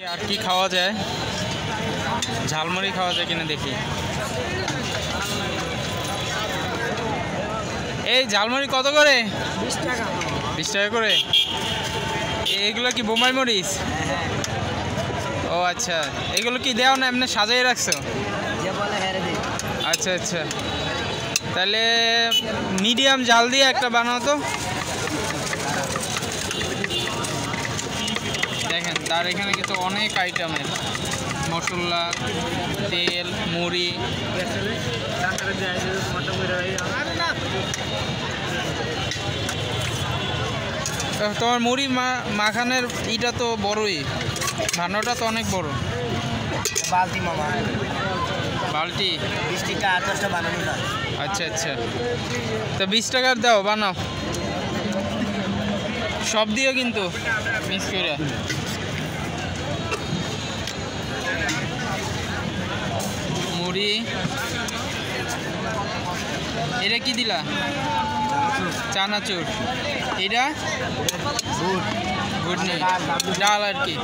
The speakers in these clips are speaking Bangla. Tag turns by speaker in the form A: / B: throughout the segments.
A: আর কি খাওয়া যায়, ঝালমুড়ি খাওয়া যায় কিনা দেখি। এই ঝালমুড়ি কত করে?
B: 20 টাকা।
A: 20 টাকা করে। এগুলো কি বোম্বাই মরিচ? ও আচ্ছা, এগুলো কি দেও না এমনি সাজিয়ে রাখছো? আচ্ছা আচ্ছা, তাহলে মিডিয়াম জাল দিয়ে একটা বানাও তো। দেখেন তার এখানে কিন্তু অনেক আইটেমের মশলা, তেল, মুড়ি। তোমার মুড়ি মাখানের ইটা তো বড়ই, ভান্ডাটা তো অনেক বড়।
B: বালতি মামা,
A: বালতি
B: 20 টাকা 8-10টা বানানো যায়।
A: আচ্ছা আচ্ছা, তো 20 টাকার দাও, বানাও সব দিও কিন্তু মিক্স করে। মুড়ি, এটা কি দিলা? চানাচুর। এটা গুড় নেই, ডাল আর কি,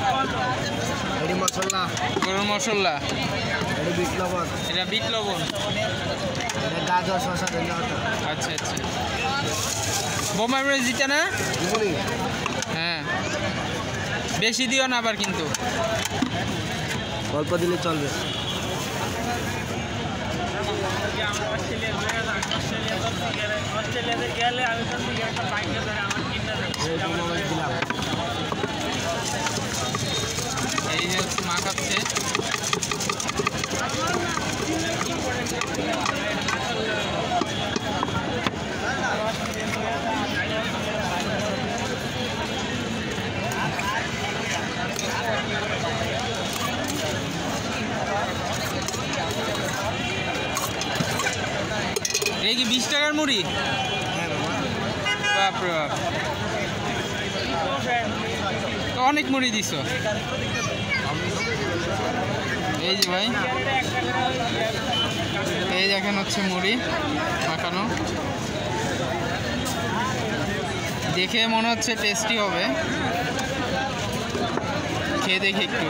B: মশলা,
A: গরুর মশলা,
B: বিট লবণ,
A: এটা বিট লবণ,
B: গাজর, শসা, ধনিয়া পাতা।
A: আচ্ছা আচ্ছা, বোম্বাই মরিচ দিতে না? হ্যাঁ, বেশি দিও না আবার কিন্তু,
B: অল্প দিলে চলবে।
A: এই যে মাখাচ্ছে। এই কি 20 টাকার মুড়ি? বাপরে বাপ, তো অনেক মুড়ি দিছ। এই যে ভাই, এই দেখেন হচ্ছে মুড়ি মাখানো, দেখে মনে হচ্ছে টেস্টি হবে, খেয়ে দেখি একটু।